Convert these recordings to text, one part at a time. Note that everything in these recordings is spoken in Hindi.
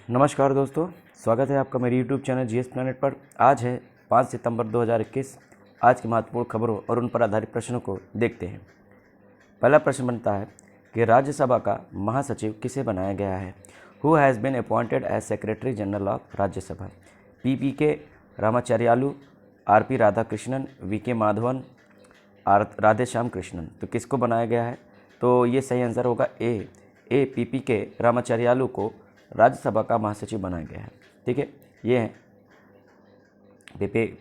नमस्कार दोस्तों, स्वागत है आपका मेरे YouTube चैनल जीएस प्लैनेट पर। आज है 5 सितंबर 2021। आज की महत्वपूर्ण खबरों और उन पर आधारित प्रश्नों को देखते हैं। पहला प्रश्न बनता है कि राज्यसभा का महासचिव किसे बनाया गया है। Who has been appointed as secretary general of Rajya Sabha. PPK रामाचार्यालू, RP Radhakrishnan, VK Madhavan, Radheshyam Krishnan. तो किसको बनाया गया है? तो ये सही आंसर होगा ए PPK रामाचार्यालू को राज्यसभा का महासचिव बनाया गया है। ठीक है, ये है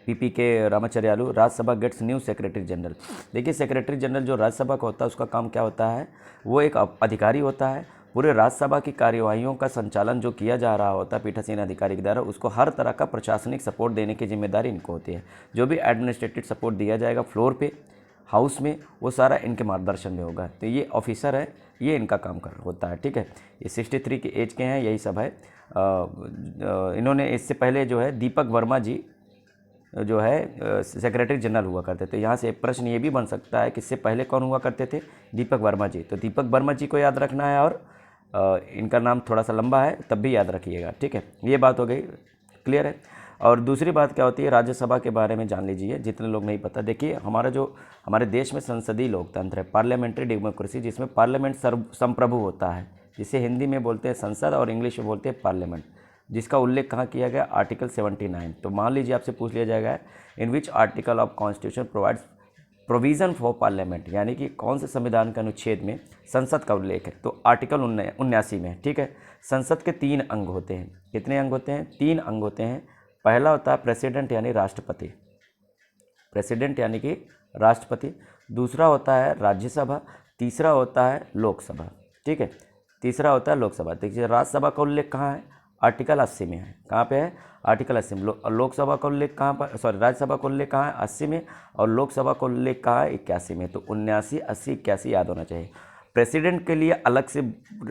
PPK Ramacharyulu. Rajya Sabha gets new secretary general. देखिए, सेक्रेटरी जनरल जो राज्यसभा का होता है उसका काम क्या होता है? वो एक अधिकारी होता है। पूरे राज्यसभा की कार्यवाहियों का संचालन जो किया जा रहा होता है पीठासीन अधिकारी के द्वारा, उसको हर तरह का प्रशासनिक सपोर्ट देने की जिम्मेदारी इनको होती है। जो भी एडमिनिस्ट्रेटिव सपोर्ट दिया जाएगा फ्लोर पे, हाउस में, वो सारा इनके मार्गदर्शन में होगा। तो ये ऑफिसर है, ये इनका काम कर होता है। ठीक है, ये 63 की एज के हैं, यही सब है। इन्होंने इससे पहले जो है दीपक वर्मा जी जो है सेक्रेटरी जनरल हुआ करते थे। यहाँ से प्रश्न ये भी बन सकता है कि इससे पहले कौन हुआ करते थे? दीपक वर्मा जी। तो दीपक वर्मा जी को याद रखना है और इनका नाम थोड़ा सा लंबा है, तब भी याद रखिएगा। ठीक है, ये बात हो गई, क्लियर है। और दूसरी बात क्या होती है, राज्यसभा के बारे में जान लीजिए जितने लोग नहीं पता। देखिए, हमारे देश में संसदीय लोकतंत्र है, पार्लियामेंट्री डेमोक्रेसी, जिसमें पार्लियामेंट संप्रभु होता है, जिसे हिंदी में बोलते हैं संसद और इंग्लिश में बोलते हैं पार्लियामेंट, जिसका उल्लेख कहाँ किया गया? आर्टिकल 79। तो मान लीजिए आपसे पूछ लिया जाएगा in which article of constitution provides provision for parliament, यानी कि कौन से संविधान के अनुच्छेद में संसद का उल्लेख है? तो आर्टिकल 79 में। ठीक है, संसद के 3 अंग होते हैं। कितने अंग होते हैं? 3 अंग होते हैं। पहला होता है प्रेसिडेंट यानी राष्ट्रपति, प्रेसिडेंट यानी कि राष्ट्रपति। दूसरा होता है राज्यसभा, तीसरा होता है लोकसभा। ठीक है, तीसरा होता है लोकसभा। देखिए, राज्यसभा का उल्लेख कहाँ है? आर्टिकल 80 में है। कहाँ पे है? आर्टिकल 80 में। लोकसभा का उल्लेख कहाँ पर, सॉरी, राज्यसभा का उल्लेख कहाँ है? 80 में। और लोकसभा का उल्लेख कहाँ है? 81 में। तो 79, 80, 81 याद होना चाहिए। प्रेसिडेंट के लिए अलग से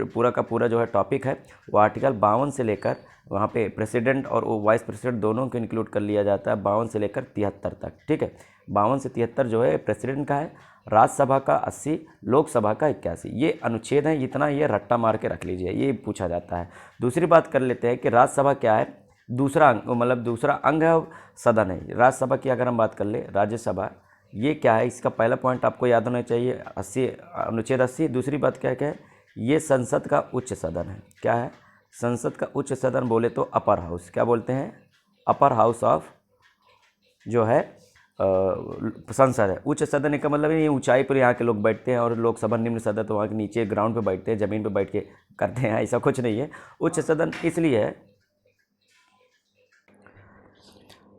पूरा का पूरा जो है टॉपिक है, वो आर्टिकल 52 से लेकर, वहाँ पे प्रेसिडेंट और वो वाइस प्रेसिडेंट दोनों को इंक्लूड कर लिया जाता है, 52 से लेकर 73 तक। ठीक है, 52 से 73 जो है प्रेसिडेंट का है, राज्यसभा का 80, लोकसभा का 81। ये अनुच्छेद है, इतना ये रट्टा मार के रख लीजिए, ये पूछा जाता है। दूसरी बात कर लेते हैं कि राज्यसभा क्या है? दूसरा अंग, मतलब दूसरा अंग है और सदन है। राज्यसभा की अगर हम बात कर ले, राज्यसभा ये क्या है? इसका पहला पॉइंट आपको याद होना चाहिए, 80, अनुच्छेद 80। दूसरी बात क्या है? ये संसद का उच्च सदन है। क्या है? संसद का उच्च सदन बोले तो अपर हाउस। क्या बोलते हैं? अपर हाउस ऑफ जो है संसद है। उच्च सदन का मतलब ये ऊंचाई पर यहाँ के लोग बैठते हैं, और लोकसभा निम्न सदन तो वहाँ के नीचे ग्राउंड पे बैठते हैं, ज़मीन पे बैठ के करते हैं, ऐसा कुछ नहीं है। उच्च सदन इसलिए है,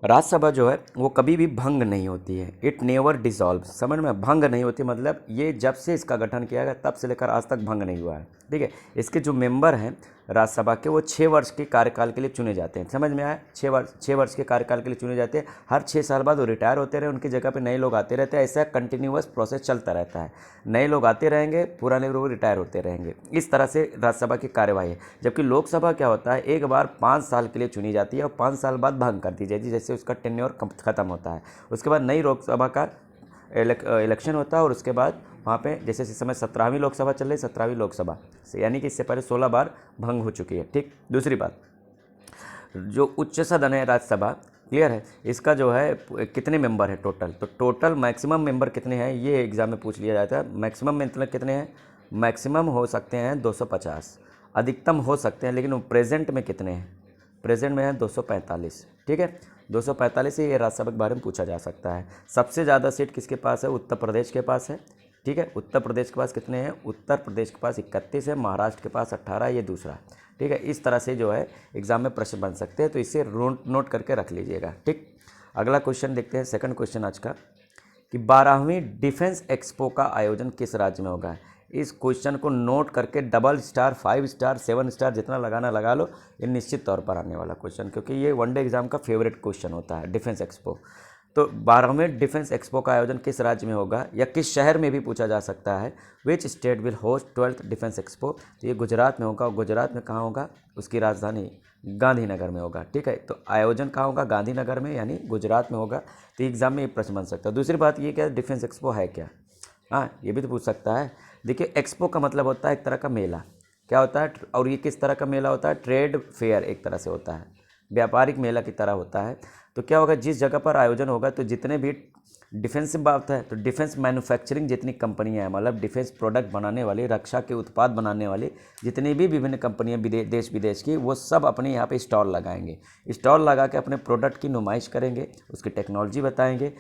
राज्यसभा जो है वो कभी भी भंग नहीं होती है। It never dissolve. समझ में? भंग नहीं होती मतलब ये जब से इसका गठन किया गया तब से लेकर आज तक भंग नहीं हुआ है। ठीक है, इसके जो मेंबर हैं राज्यसभा के, वो 6 वर्ष के कार्यकाल के लिए चुने जाते हैं। समझ में आया? 6 वर्ष के कार्यकाल के लिए चुने जाते हैं। हर 6 साल बाद वो रिटायर होते रहे, उनकी जगह पे नए लोग आते रहते हैं। ऐसा कंटिन्यूअस प्रोसेस चलता रहता है। नए लोग आते रहेंगे, पुराने लोग रिटायर होते रहेंगे। इस तरह से राज्यसभा की कार्यवाही है। जबकि लोकसभा क्या होता है, एक बार 5 साल के लिए चुनी जाती है और 5 साल बाद भंग कर दी जाती है, जैसे उसका टेन्योर खत्म होता है। उसके बाद नई लोकसभा का इलेक्शन होता है, और उसके बाद वहाँ पे जैसे इस समय 17वीं लोकसभा चल रही, 17वीं लोकसभा से, यानी कि इससे पहले 16 बार भंग हो चुकी है। ठीक, दूसरी बात, जो उच्च सदन है राज्यसभा, क्लियर है, इसका जो है कितने मेंबर है टोटल? तो टोटल मैक्सिमम मेंबर कितने हैं ये एग्जाम में पूछ लिया जाता है। मैक्सिमम मतलब कितने हैं? मैक्सिमम हो सकते हैं 250, अधिकतम हो सकते हैं, लेकिन प्रेजेंट में कितने हैं? प्रेजेंट में है 245। ठीक है, 245 से ये राज्यसभा के बारे में पूछा जा सकता है। सबसे ज़्यादा सीट किसके पास है? उत्तर प्रदेश के पास है। ठीक है, उत्तर प्रदेश के पास कितने हैं? उत्तर प्रदेश के पास 31 है, महाराष्ट्र के पास 18, ये दूसरा। ठीक है, इस तरह से जो है एग्जाम में प्रश्न बन सकते हैं, तो इसे नोट करके रख लीजिएगा। ठीक, अगला क्वेश्चन देखते हैं, सेकंड क्वेश्चन आज का, कि 12वीं डिफेंस एक्सपो का आयोजन किस राज्य में होगा? इस क्वेश्चन को नोट करके डबल स्टार, 5 स्टार, 7 स्टार जितना लगाना लगा लो, ये निश्चित तौर पर आने वाला क्वेश्चन, क्योंकि ये वनडे एग्जाम का फेवरेट क्वेश्चन होता है, डिफेंस एक्सपो। तो 12वें डिफेंस एक्सपो का आयोजन किस राज्य में होगा, या किस शहर में भी पूछा जा सकता है। Which state will host 12th defence expo? तो ये गुजरात में होगा, और गुजरात में कहाँ होगा? उसकी राजधानी गांधीनगर में होगा। ठीक है, तो आयोजन कहाँ होगा? गांधीनगर में, यानी गुजरात में होगा। तो एग्जाम में ये प्रश्न बन सकता है। दूसरी बात ये क्या, डिफेंस एक्सपो है क्या? हाँ, ये भी तो पूछ सकता है। देखिए, एक्सपो का मतलब होता है एक तरह का मेला, क्या होता है, और ये किस तरह का मेला होता है, ट्रेड फेयर एक तरह से होता है, व्यापारिक मेला की तरह होता है। तो क्या होगा, जिस जगह पर आयोजन होगा तो जितने भी डिफेंस से बात है तो डिफेंस मैन्युफैक्चरिंग जितनी कंपनियां हैं, मतलब डिफेंस प्रोडक्ट बनाने वाली, रक्षा के उत्पाद बनाने वाली जितनी भी विभिन्न कंपनियां देश विदेश की, वो सब अपने यहाँ पे स्टॉल लगाएंगे। स्टॉल लगा के अपने प्रोडक्ट की नुमाइश करेंगे, उसकी टेक्नोलॉजी बताएंगे।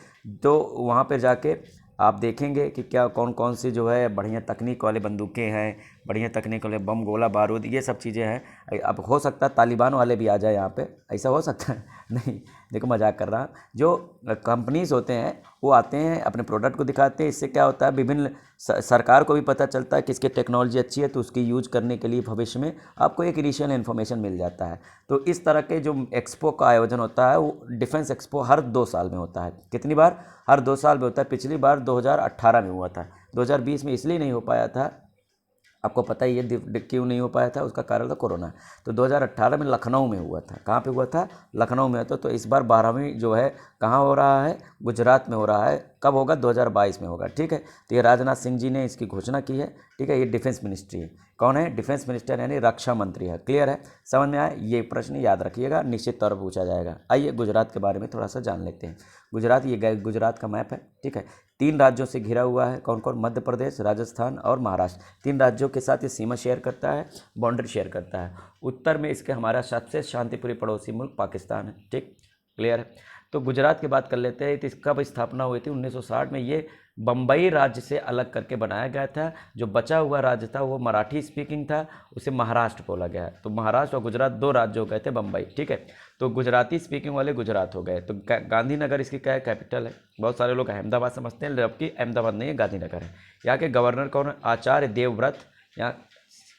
तो वहाँ पर जाके आप देखेंगे कि क्या कौन कौन सी जो है बढ़िया तकनीक वाले बंदूकें हैं, बढ़िया तकनीक वाले बम, गोला बारूद, ये सब चीज़ें हैं। अब हो सकता है तालिबान वाले भी आ जाए यहाँ पे, ऐसा हो सकता है नहीं, देखो मजाक कर रहा हूँ। जो कंपनीज होते हैं वो आते हैं, अपने प्रोडक्ट को दिखाते हैं। इससे क्या होता है, विभिन्न सरकार को भी पता चलता है कि इसकी टेक्नोलॉजी अच्छी है, तो उसकी यूज करने के लिए भविष्य में आपको एक इनिशियल इन्फॉर्मेशन मिल जाता है। तो इस तरह के जो एक्सपो का आयोजन होता है, वो डिफेंस एक्सपो हर 2 साल में होता है। कितनी बार, हर 2 साल में होता है। पिछली बार 2018 में हुआ था, 2020 में इसलिए नहीं हो पाया था, आपको पता ही है क्यों नहीं हो पाया था, उसका कारण था कोरोना। तो 2018 में लखनऊ में हुआ था। कहाँ पे हुआ था, लखनऊ में। तो इस बार 12वीं जो है कहाँ हो रहा है, गुजरात में हो रहा है। कब होगा, 2022 में होगा, ठीक है। तो ये राजनाथ सिंह जी ने इसकी घोषणा की है, ठीक है। ये डिफेंस मिनिस्ट्री है, कौन है, डिफेंस मिनिस्टर यानी रक्षा मंत्री है। क्लियर है, समझ में आया, ये प्रश्न याद रखिएगा, निश्चित तौर पर पूछा जाएगा। आइए गुजरात के बारे में थोड़ा सा जान लेते हैं। गुजरात, ये गुजरात का मैप है, ठीक है। 3 राज्यों से घिरा हुआ है, कौन कौन, मध्य प्रदेश, राजस्थान और महाराष्ट्र। 3 राज्यों के साथ ये सीमा शेयर करता है, बाउंड्री शेयर करता है। उत्तर में इसके हमारा सबसे शांतिप्रिय पड़ोसी मुल्क पाकिस्तान है, ठीक, क्लियर है। तो गुजरात की बात कर लेते हैं। तो कब स्थापना हुई थी, 1960 में। ये बम्बई राज्य से अलग करके बनाया गया था। जो बचा हुआ राज्य था वो मराठी स्पीकिंग था, उसे महाराष्ट्र बोला गया। तो महाराष्ट्र और गुजरात 2 राज्य हो गए थे बम्बई, ठीक है। तो गुजराती स्पीकिंग वाले गुजरात हो गए। तो गांधीनगर इसकी क्या है, कैपिटल है। बहुत सारे लोग अहमदाबाद समझते हैं, जबकि अहमदाबाद नहीं है, गांधीनगर है। यहाँ के गवर्नर कौन है, आचार्य देवव्रत। यहाँ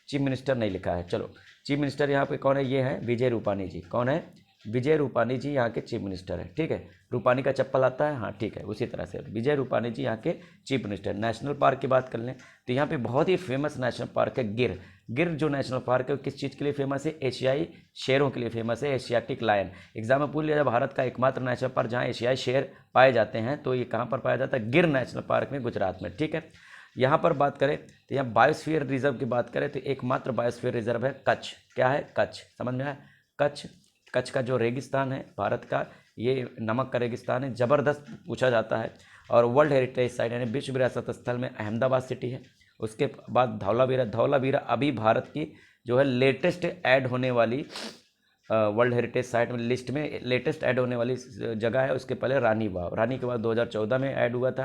चीफ मिनिस्टर नहीं लिखा है, चलो चीफ मिनिस्टर यहाँ पे कौन है, ये है विजय रूपानी जी। कौन है, विजय रूपानी जी यहाँ के चीफ मिनिस्टर है, ठीक है। रूपानी का चप्पल आता है, हाँ ठीक है, उसी तरह से विजय रूपानी जी यहाँ के चीफ मिनिस्टर। नेशनल पार्क की बात कर लें तो यहाँ पे बहुत ही फेमस नेशनल पार्क है गिर। गिर जो नेशनल पार्क है वो किस चीज़ के लिए फेमस है, एशियाई शेरों के लिए फेमस है, एशियाटिक लायन। एग्जाम में पूछ लिया, भारत का एकमात्र नेशनल पार्क जहाँ एशियाई शेर पाए जाते हैं, तो ये कहाँ पर पाया जाता है, गिर नेशनल पार्क में, गुजरात में, ठीक है। यहाँ पर बात करें तो यहाँ बायोस्फीयर रिजर्व की बात करें तो एकमात्र बायोस्फीयर रिजर्व है कच्छ। क्या है, कच्छ, समझ में आया, कच्छ। कच्छ का जो रेगिस्तान है भारत का, ये नमक का रेगिस्तान है, ज़बरदस्त पूछा जाता है। और वर्ल्ड हेरिटेज साइट यानी विश्व विरासत स्थल में अहमदाबाद सिटी है। उसके बाद धौलावीरा। धौलावीरा अभी भारत की जो है लेटेस्ट ऐड होने वाली वर्ल्ड हेरिटेज साइट में, लिस्ट में लेटेस्ट ऐड होने वाली जगह है। उसके पहले रानी वाव, रानी के बाद 2014 में ऐड हुआ था।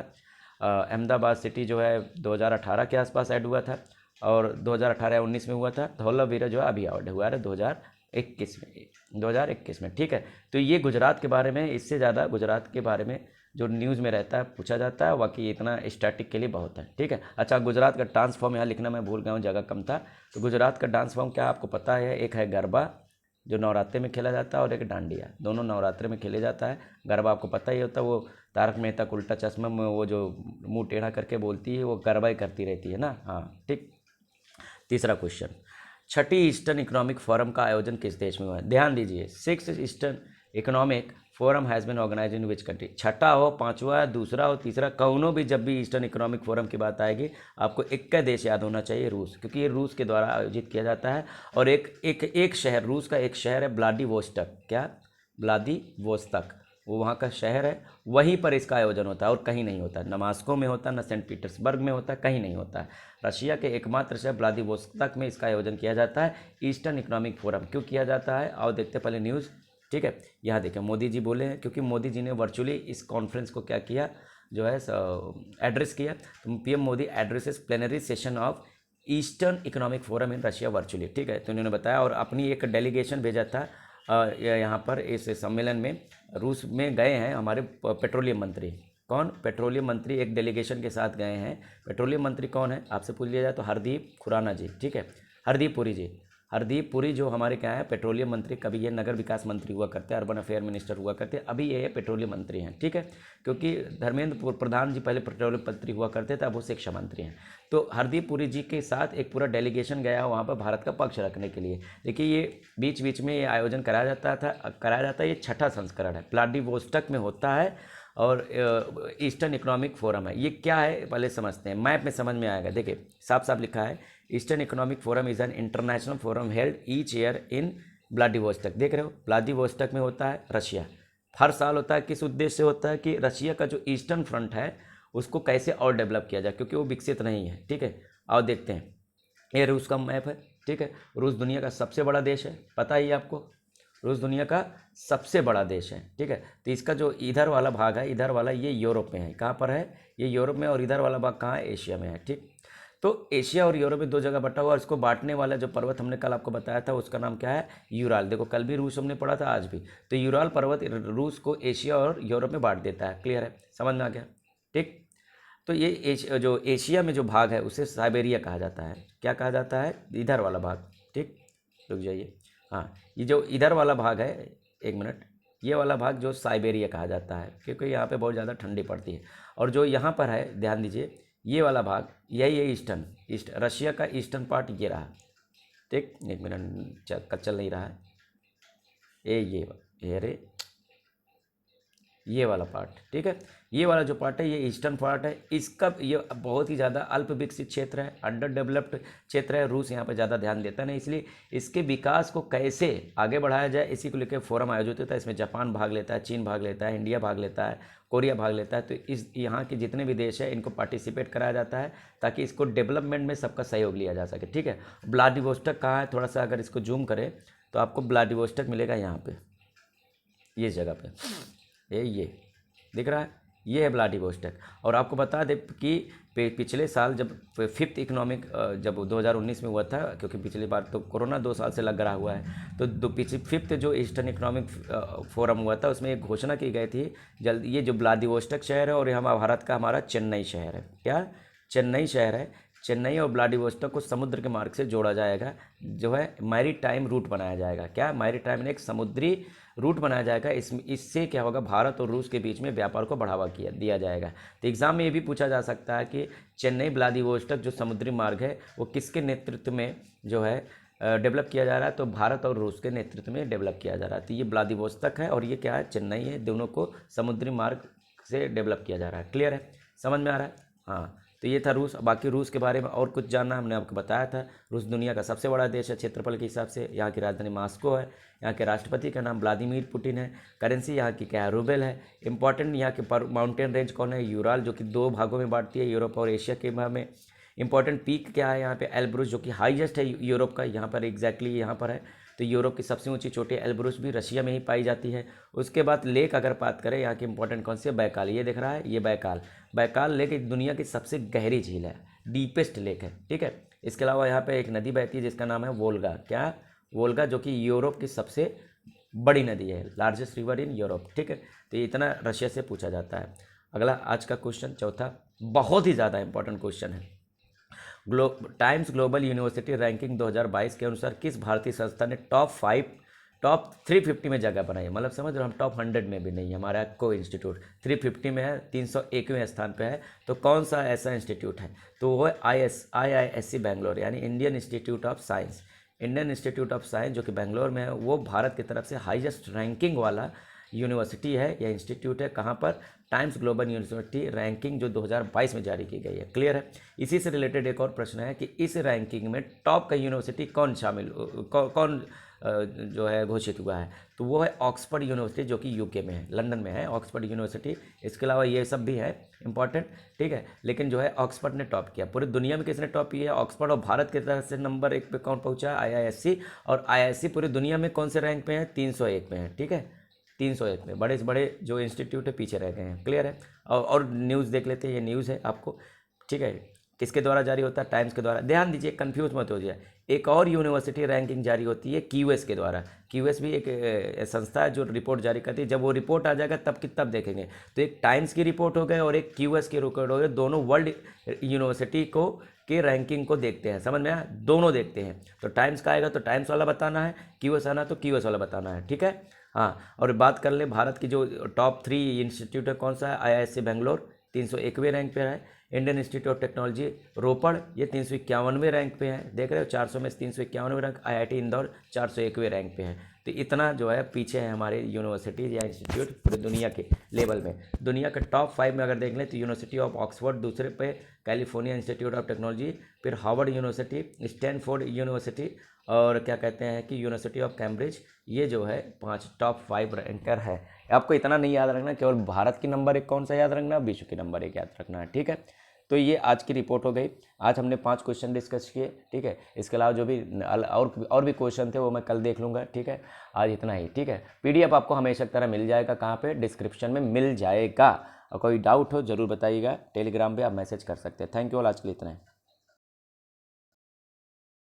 अहमदाबाद सिटी जो है 2018 के आसपास ऐड हुआ था, और 2018-19 में हुआ था। धौलावीरा जो है अभी ऐड हुआ है 2021 में, ठीक है। तो ये गुजरात के बारे में, इससे ज़्यादा गुजरात के बारे में जो न्यूज़ में रहता है पूछा जाता है, बाकी इतना स्टैटिक के लिए बहुत है, ठीक है। अच्छा, गुजरात का डांस फॉर्म यहाँ लिखना मैं भूल गया हूँ, जगह कम था। तो गुजरात का डांस फॉर्म क्या आपको पता है, एक है गरबा जो नवरात्रे में खेला जाता है, और एक डांडिया, दोनों नवरात्रे में खेले जाता है। गरबा आपको पता ही होता है, वो तारक मेहता का उल्टा चश्मा में वो जो मुंह टेढ़ा करके बोलती है, वो गरबा ही करती रहती है ना, हाँ ठीक। तीसरा क्वेश्चन, 6ठी ईस्टर्न इकोनॉमिक फोरम का आयोजन किस देश में हुआ है, ध्यान दीजिए। 6th eastern economic forum has been organise in which country. छठा हो, पांचवा, दूसरा हो, तीसरा, कौनों भी जब भी ईस्टर्न इकोनॉमिक फोरम की बात आएगी आपको एक का देश याद होना चाहिए, रूस, क्योंकि ये रूस के द्वारा आयोजित किया जाता है। और एक शहर, रूस का एक शहर है व्लादिवोस्टक। क्या, व्लादिवोस्तक, वो वहाँ का शहर है, वहीं पर इसका आयोजन होता है, और कहीं नहीं होता है। न मॉस्को में होता है, न सेंट पीटर्सबर्ग में होता है, कहीं नहीं होता है। रशिया के एकमात्र शहर व्लादिवोस्तक में इसका आयोजन किया जाता है। ईस्टर्न इकोनॉमिक फोरम क्यों किया जाता है, आओ देखते पहले न्यूज़, ठीक है। यहाँ देखें, मोदी जी बोले हैं, क्योंकि मोदी जी ने वर्चुअली इस कॉन्फ्रेंस को क्या किया, जो है एड्रेस किया। तो PM Modi addresses plenary session of eastern economic forum in Russia virtually, ठीक है। तो उन्होंने बताया, और अपनी एक डेलीगेशन भेजा था यहाँ पर इस सम्मेलन में। रूस में गए हैं हमारे पेट्रोलियम मंत्री, कौन, पेट्रोलियम मंत्री एक डेलीगेशन के साथ गए हैं। पेट्रोलियम मंत्री कौन है आपसे पूछ लिया जाए तो हरदीप खुराना जी, ठीक है, हरदीप पुरी जी। हरदीप पुरी जो हमारे क्या है, पेट्रोलियम मंत्री। कभी ये नगर विकास मंत्री हुआ करते हैं, अर्बन अफेयर मिनिस्टर हुआ करते हैं, अभी ये पेट्रोलियम मंत्री हैं, ठीक है। क्योंकि धर्मेंद्र प्रधान जी पहले पेट्रोलियम मंत्री हुआ करते थे, अब वो शिक्षा मंत्री हैं। तो हरदीप पुरी जी के साथ एक पूरा डेलीगेशन गया वहाँ पर भारत का पक्ष रखने के लिए। देखिए, ये बीच बीच में ये आयोजन कराया जाता है। ये 6ठा संस्करण है, व्लादिवोस्टक में होता है, और ईस्टर्न इकोनॉमिक फोरम है। ये क्या है पहले समझते हैं, मैप में समझ में आएगा। देखिए, साफ साफ लिखा है, Eastern economic Forum is an international forum held each year in Vladivostok. देख रहे हो, व्लादिवोस्टक में होता है रशिया। हर साल होता है, किस उद्देश्य से होता है कि रशिया का जो ईस्टर्न फ्रंट है उसको कैसे और डेवलप किया जाए, क्योंकि वो विकसित नहीं है। ठीक है, आओ देखते हैं। ये रूस का मैप है। ठीक है, रूस दुनिया का सबसे बड़ा देश है, पता ही है आपको, रूस दुनिया का सबसे बड़ा देश है। ठीक है, तो इसका जो इधर वाला भाग है, इधर वाला, ये यूरोप में है। कहाँ पर है? ये यूरोप में। और इधर वाला भाग कहाँ है? एशिया में है। ठीक, तो एशिया और यूरोप में दो जगह बटा हुआ। और इसको बांटने वाला जो पर्वत हमने कल आपको बताया था उसका नाम क्या है? यूराल। देखो, कल भी रूस हमने पढ़ा था, आज भी। तो यूराल पर्वत रूस को एशिया और यूरोप में बांट देता है। क्लियर है, समझ में आ गया? ठीक, तो ये जो एशिया में जो भाग है उसे साइबेरिया कहा जाता है। क्या कहा जाता है? इधर वाला भाग। ठीक, रुक जाइए। हाँ, ये जो इधर वाला भाग है, एक मिनट, ये वाला भाग जो साइबेरिया कहा जाता है, क्योंकि यहाँ पे बहुत ज़्यादा ठंडी पड़ती है। और जो यहाँ पर है, ध्यान दीजिए, ये वाला भाग, यही है ईस्ट रशिया का ईस्टर्न पार्ट, ये रहा। ठीक, एक मिनट, चल नहीं रहा है ये रे, ये वाला पार्ट। ठीक है, ये वाला जो पार्ट है ये ईस्टर्न पार्ट है। इसका ये बहुत ही ज़्यादा अल्प विकसित क्षेत्र है, अंडर डेवलप्ड क्षेत्र है। रूस यहाँ पर ज़्यादा ध्यान देता नहीं, इसलिए इसके विकास को कैसे आगे बढ़ाया जाए इसी को लेकर फोरम आयोजित होता है। इसमें जापान भाग लेता है, चीन भाग लेता है, इंडिया भाग लेता है, कोरिया भाग लेता है। तो इस यहाँ के जितने भी देश हैं इनको पार्टिसिपेट कराया जाता है ताकि इसको डेवलपमेंट में सबका सहयोग लिया जा सके। ठीक है, व्लादिवोस्टक कहाँ है? थोड़ा सा अगर इसको जूम करें तो आपको व्लादिवोस्टक मिलेगा यहाँ पे, ये जगह पे, ये दिख रहा है, ये है व्लादिवोस्टक। और आपको बता दें कि पिछले साल जब फिफ्थ इकोनॉमिक जब 2019 में हुआ था, क्योंकि पिछली बार तो कोरोना 2 साल से लग रहा हुआ है, तो फिफ्थ जो ईस्टर्न इकोनॉमिक फोरम हुआ था उसमें एक घोषणा की गई थी जल्द। ये जो व्लादिवोस्टक शहर है और यहाँ भारत का हमारा चेन्नई शहर है। क्या? चेन्नई शहर है। चेन्नई और व्लादिवोस्टक को समुद्र के मार्ग से जोड़ा जाएगा, जो है मैरीटाइम रूट बनाया जाएगा। क्या? मैरीटाइम, एक समुद्री रूट बनाया जाएगा। इससे क्या होगा? भारत और रूस के बीच में व्यापार को बढ़ावा दिया जाएगा। तो एग्जाम में ये भी पूछा जा सकता है कि चेन्नई व्लादिवोस्टक जो समुद्री मार्ग है वो किसके नेतृत्व में जो है डेवलप किया जा रहा है? तो भारत और रूस के नेतृत्व में डेवलप किया जा रहा है। तो ये व्लादिवोस्टक है और ये क्या है? चेन्नई है। दोनों को समुद्री मार्ग से डेवलप किया जा रहा है। क्लियर है, समझ में आ रहा है? हाँ, तो ये था रूस। बाकी रूस के बारे में और कुछ जानना हमने आपको बताया था। रूस दुनिया का सबसे बड़ा देश है क्षेत्रफल के हिसाब से। यहाँ की राजधानी मॉस्को है। यहाँ के राष्ट्रपति का नाम व्लादिमीर पुतिन है। करेंसी यहाँ की क्या है? रूबल है। इंपॉर्टेंट यहाँ के माउंटेन रेंज कौन है? यूराल, जो कि 2 भागों में बांटती है, यूरोप और एशिया के भाग में। इंपॉर्टेंट पीक क्या है यहाँ पे? एल्ब्रुस, जो कि हाईएस्ट है यूरोप का, यहाँ पर एग्जैक्टली यहाँ पर है। तो यूरोप की सबसे ऊंची चोटी एल्ब्रुस भी रशिया में ही पाई जाती है। उसके बाद लेक अगर बात करें यहाँ की इंपॉर्टेंट कौन सी है? बैकाल। ये दिख रहा है, ये बैकाल लेक एक दुनिया की सबसे गहरी झील है, डीपेस्ट लेक है। ठीक है, इसके अलावा यहाँ पे एक नदी बहती है जिसका नाम है वोल्गा। क्या? वोल्गा, जो कि यूरोप की सबसे बड़ी नदी है, लार्जेस्ट रिवर इन यूरोप। ठीक है, तो ये इतना रशिया से पूछा जाता है। अगला आज का क्वेश्चन, चौथा, बहुत ही ज़्यादा इंपॉर्टेंट क्वेश्चन है। टाइम्स ग्लोबल यूनिवर्सिटी रैंकिंग 2022 के अनुसार किस भारतीय संस्था ने टॉप 350 में जगह बनाई है? मतलब समझ रहे हो, हम टॉप 100 में भी नहीं है, हमारा कोई इंस्टीट्यूट 350 में है, 301वें स्थान पे है। तो कौन सा ऐसा इंस्टीट्यूट है? तो वो है IISc बेंगलोर, यानी Indian institute of science. Indian institute of science जो कि बेंगलोर में है, वो भारत की तरफ से हाईएस्ट रैंकिंग वाला यूनिवर्सिटी है या इंस्टीट्यूट है। कहाँ पर? टाइम्स ग्लोबल यूनिवर्सिटी रैंकिंग जो 2022 में जारी की गई है। क्लियर है? इसी से रिलेटेड एक और प्रश्न है कि इस रैंकिंग में टॉप का यूनिवर्सिटी कौन शामिल कौन जो है घोषित हुआ है? तो वो है ऑक्सफोर्ड यूनिवर्सिटी, जो कि यूके में है, लंदन में है ऑक्सफोर्ड यूनिवर्सिटी। इसके अलावा ये सब भी है इंपॉर्टेंट। ठीक है, लेकिन जो है ऑक्सफोर्ड ने टॉप किया। पूरी दुनिया में किसने टॉप किया है? ऑक्सफोर्ड। और भारत की तरफ से नंबर 1 पे कौन पहुंचा? IISc। और IISc पूरी दुनिया में कौन से रैंक पे है? 301 में है। ठीक है, 301 में। बड़े से बड़े जो इंस्टीट्यूट है पीछे रह गए हैं। क्लियर है? और न्यूज़ देख लेते हैं, ये न्यूज़ है आपको। ठीक है, किसके द्वारा जारी होता है? टाइम्स के द्वारा। ध्यान दीजिए, कंफ्यूज मत हो जाए। एक और यूनिवर्सिटी रैंकिंग जारी होती है QS के द्वारा। QS भी एक संस्था है जो रिपोर्ट जारी करती है। जब वो रिपोर्ट आ जाएगा तब तब देखेंगे। तो एक टाइम्स की रिपोर्ट हो गई और एक QS की रिपोर्ट हो गई। दोनों वर्ल्ड यूनिवर्सिटी को के रैंकिंग को देखते हैं। समझ में आया? दोनों देखते हैं। तो टाइम्स का आएगा तो टाइम्स वाला बताना है, QS आना तो QS वाला बताना है। ठीक है, हाँ। और बात कर ले भारत की जो टॉप 3 इंस्टीट्यूट है, कौन सा है? IISc बेंगलोर 301वें रैंक पे है। इंडियन इंस्टीट्यूट ऑफ टेक्नोलॉजी रोपड़ ये 351वें रैंक पे है, देख रहे हो 400 में से 351वें रैंक। IIT इंदौर 401वें रैंक पे है। तो इतना जो है पीछे है हमारे यूनिवर्सिटीज़ या इंस्टीट्यूट पूरे दुनिया के लेवल में। दुनिया के टॉप 5 में अगर देख लें तो यूनिवर्सिटी ऑफ ऑक्सफोर्ड दूसरे पे, कैलिफोर्निया इंस्टीट्यूट ऑफ टेक्नोलॉजी, फिर हार्वर्ड यूनिवर्सिटी, स्टैनफोर्ड यूनिवर्सिटी और क्या कहते हैं कि यूनिवर्सिटी ऑफ कैम्ब्रिज, ये जो है 5 टॉप 5 रैंकर है। आपको इतना नहीं याद रखना, केवल भारत की नंबर 1 कौन सा याद रखना, विश्व की नंबर 1 याद रखना है, ठीक है। तो ये आज की रिपोर्ट हो गई। आज हमने 5 क्वेश्चन डिस्कस किए, ठीक है। इसके अलावा जो भी और भी क्वेश्चन थे वो मैं कल देख लूँगा, ठीक है। आज इतना ही, ठीक है। PDF आपको हमेशा की तरह मिल जाएगा, कहाँ पे, डिस्क्रिप्शन में मिल जाएगा। और कोई डाउट हो ज़रूर बताइएगा, टेलीग्राम पे आप मैसेज कर सकते हैं। थैंक यू ऑल, आज के लिए इतना है।